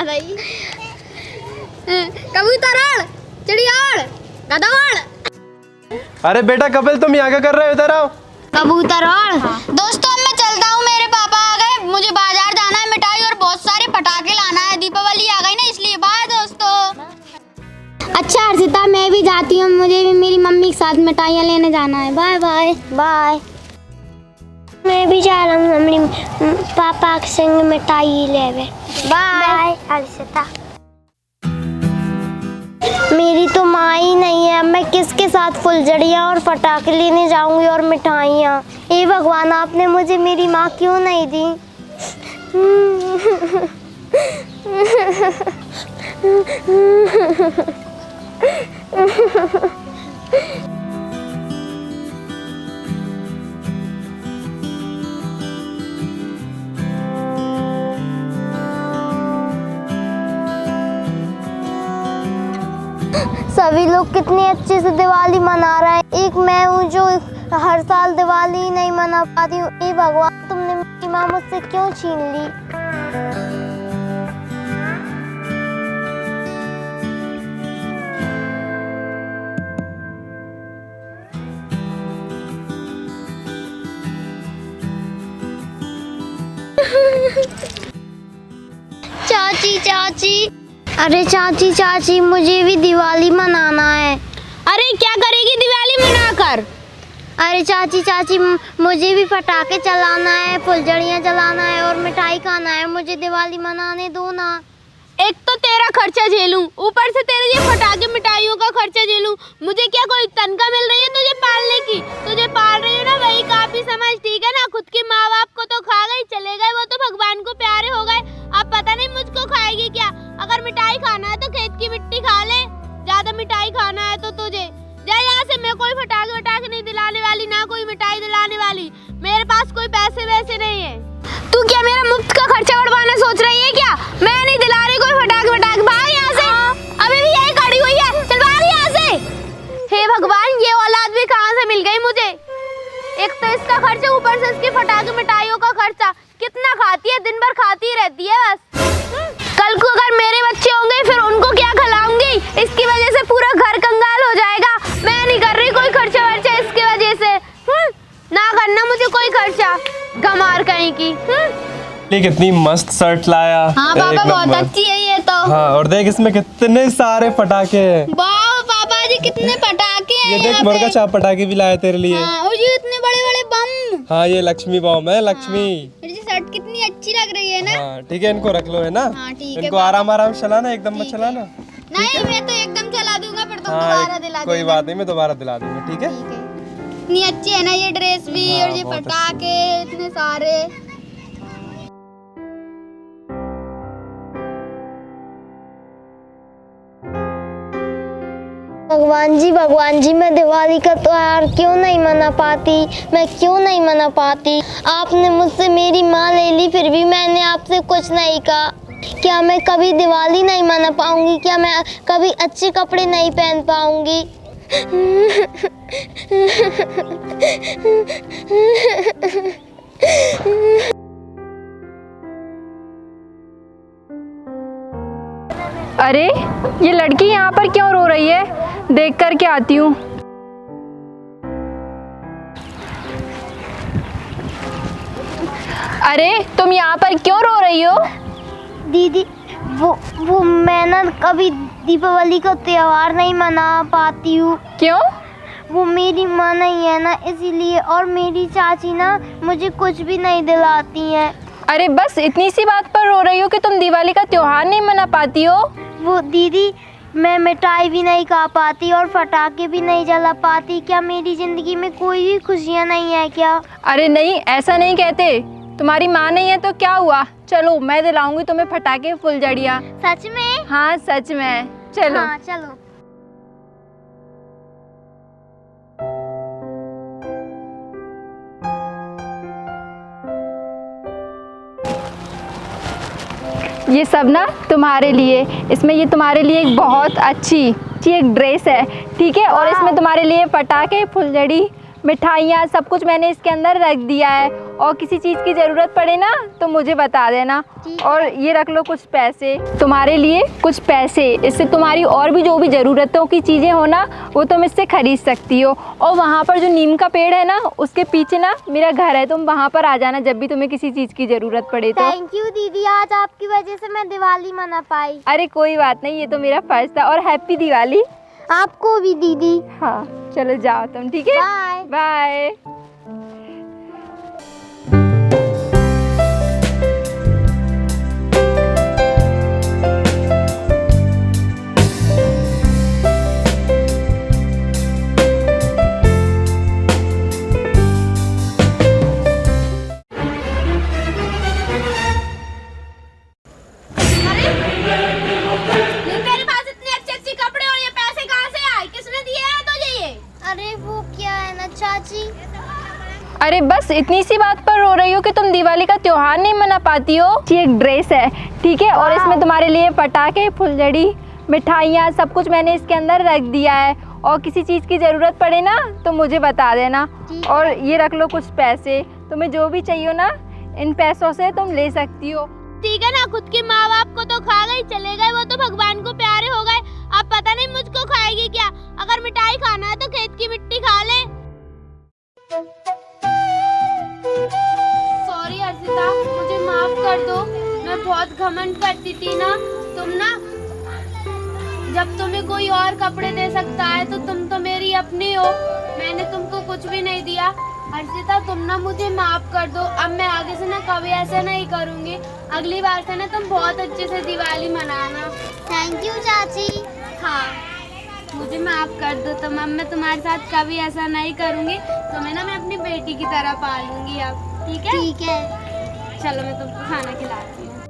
रही। कबूतर, चिड़िया, गदवाड़। अरे बेटा कपिल, तुम यहाँ क्या कर रहे हो? इधर आओ। कबूतर। दोस्तों अब मैं चलता हूँ, मेरे पापा आ गए, मुझे बाजार जाना है, मिठाई और बहुत सारे पटाखे लाना है। दीपावली आ गई ना, इसलिए बाय दोस्तों। अच्छा हर्षिता, मैं भी जाती हूँ, मुझे भी मेरी मम्मी के साथ मिठाइयाँ लेने जाना है। Bye bye. बाय। मैं भी जा रहा हूँ मम्मी पापा के संग मिठाई लेवे। बाय हर्षिता। मेरी तो माँ ही नहीं है, मैं किसके साथ फुलझड़ियाँ और पटाखे लेने जाऊंगी और मिठाइयाँ। हे भगवान, आपने मुझे मेरी माँ क्यों नहीं दी? सभी लोग कितने अच्छे से दिवाली मना रहे हैं, एक मैं हूँ जो हर साल दिवाली नहीं मना पाती हूँ। हे भगवान, तुमने मेरी माँ मुझसे क्यों छीन ली? चाची चाची, अरे चाची चाची, मुझे भी दिवाली मनाना है। अरे क्या करेगी दिवाली मनाकर? अरे चाची चाची, मुझे भी पटाखे चलाना है, फुलझड़ियाँ जलाना है और मिठाई खाना है। मुझे दिवाली मनाने दो ना। एक तो तेरा खर्चा झेलूं, ऊपर से तेरे ये पटाखे मिठाइयों का खर्चा झेलूं। मुझे क्या कोई तनख्वाह मिल रही है तुझे पालने की? तुझे पाल रही है ना, वही काफी समझ, ठीक है ना? खुद के माँ बाप को तो खा गई, चले गए, वो तो भगवान को प्यारे हो गए। अब पता नहीं मुझको खाएगी क्या। अगर मिठाई खाना है तो खेत की मिट्टी खा ले, ज्यादा मिठाई खाना है तो तुझे जा यहाँ से। मैं कोई पटाखे वटाखे नहीं दिलाने वाली, ना कोई मिठाई दिलाने वाली। मेरे पास कोई पैसे वैसे नहीं है। तू क्या मेरा मुफ्त का खर्चा बढ़वाना सोच रही है क्या? मैं नहीं दिला रही कोई पटाखे वटाखे, भाग यहाँ से। अभी भी यही खड़ी हुई है, चल भाग यहाँ से। हे भगवान, ये औलाद भी कहाँ से मिल गई मुझे? एक तो इसका खर्चा, ऊपर से इसके पटाखे मिठाइयों का खर्चा। कितना खाती है, दिन भर खाती ही रहती है बस। कल को अगर मेरे बच्चे होंगे फिर उनको क्या खिलाऊंगी? इसकी वजह से पूरा घर कंगाल हो जाएगा। मैं नहीं कर रही कोई खर्चा वर्चा इसकी वजह से। ना करना मुझे कोई खर्चा, गमार कहीं की। ये कितनी मस्त शर्ट लाया। हाँ पापा, बहुत अच्छी है ये तो। हाँ, और देख इसमें कितने सारे पटाखे हैं। वाह पापा जी, कितने पटाखे हैं। ये देख, मुर्गा छाप पटाखे भी लाए तेरे लिए। हाँ, और ये इतने बड़े बड़े बम। हाँ, ये लक्ष्मी बम है, लक्ष्मी। और ये शर्ट कितनी अच्छी लग रही है ना। हाँ ठीक है, इनको रख लो, है ना? हाँ ठीक है। इनको आराम आराम चलाना, एकदम मत चलाना। नहीं, मैं तो एकदम चला दूंगा, फिर तुम हाँ, दोबारा दिला देना। कोई बात नहीं, मैं दोबारा दिला दूंगा, ठीक है? इतनी अच्छी है ना ये ड्रेस भी। हाँ, और ये बहुत पटाखे इतने सारे। भगवान जी, मैं दिवाली का त्योहार क्यों नहीं मना पाती? मैं क्यों नहीं मना पाती? आपने मुझसे मेरी माँ ले ली, फिर भी मैंने आपसे कुछ नहीं कहा। क्या मैं कभी दिवाली नहीं मना पाऊंगी? क्या मैं कभी अच्छे कपड़े नहीं पहन पाऊंगी? अरे ये लड़की यहाँ पर क्यों रो रही है? देख कर के आती हूँ। अरे तुम यहाँ पर क्यों रो रही हो? दीदी, वो मैं ना कभी दीपावली का त्योहार नहीं मना पाती हूँ। क्यों? वो मेरी माँ नहीं है ना, इसीलिए। और मेरी चाची ना मुझे कुछ भी नहीं दिलाती हैं। अरे बस इतनी सी बात पर रो रही हो कि तुम दिवाली का त्योहार नहीं मना पाती हो? वो दीदी, मैं मिठाई भी नहीं खा पाती और पटाखे भी नहीं जला पाती। क्या मेरी जिंदगी में कोई भी खुशियाँ नहीं है क्या? अरे नहीं, ऐसा नहीं कहते। तुम्हारी माँ नहीं है तो क्या हुआ? चलो मैं दिलाऊंगी तुम्हें पटाखे फुलझड़ियाँ। सच में? हाँ सच में, चलो। हाँ चलो। ये सब ना तुम्हारे लिए। इसमें ये तुम्हारे लिए एक बहुत अच्छी एक ड्रेस है, ठीक है? और इसमें तुम्हारे लिए पटाखे, फुलझड़ी, मिठाइयाँ सब कुछ मैंने इसके अंदर रख दिया है, और किसी चीज़ की ज़रूरत पड़े ना तो मुझे बता देना। और ये रख लो कुछ पैसे, तुम्हारे लिए कुछ पैसे, इससे तुम्हारी और भी जो भी ज़रूरतों की चीज़ें हो ना वो तुम इससे ख़रीद सकती हो। और वहाँ पर जो नीम का पेड़ है ना उसके पीछे ना मेरा घर है, तुम वहाँ पर आ जाना जब भी तुम्हें किसी चीज़ की ज़रूरत पड़े तो। थैंक यू दीदी, आज आपकी वजह से मैं दिवाली मना पाई। अरे कोई बात नहीं, ये तो मेरा फ़र्ज था। और हैप्पी दिवाली। आपको भी दीदी। हाँ चलो जाओ तुम, ठीक है, बाय बाय। अरे वो क्या है ना चाची। अरे बस इतनी सी बात पर रो रही हो कि तुम दिवाली का त्योहार नहीं मना पाती हो। ये एक ड्रेस है, ठीक है, और इसमें तुम्हारे लिए पटाखे, फुलझड़ी, मिठाइयाँ सब कुछ मैंने इसके अंदर रख दिया है, और किसी चीज़ की ज़रूरत पड़े ना तो मुझे बता देना। और ये रख लो कुछ पैसे, तुम्हें जो भी चाहिए ना इन पैसों से तुम ले सकती हो। ठीक है ना, खुद के माँ बाप को तो खा गई, चले गए, वो तो भगवान को प्यारे हो गए। अब पता नहीं मुझको खाएगी क्या। अगर मिठाई खाना है तो खेत की मिट्टी खा ले। सॉरी अर्षिता, मुझे माफ कर दो। मैं बहुत घमंड करती थी ना। तुम ना, जब तुम्हें कोई और कपड़े दे सकता है तो तुम तो मेरी अपनी हो। मैंने तुमको कुछ भी नहीं दिया। अर्षिता तुम ना मुझे माफ कर दो। अब मैं आगे से ना कभी ऐसा नहीं करूँगी। अगली बार से ना तुम बहुत अच्छे से दिवाली मनाना। थैंक यू चाची। हाँ मुझे माफ कर दो तुम। अब मैं तुम्हारे साथ कभी ऐसा नहीं करूँगी। तुम्हें ना मैं अपनी बेटी की तरह पालूंगी अब, ठीक है? ठीक है। चलो मैं तुमको खाना खिलाती हूँ।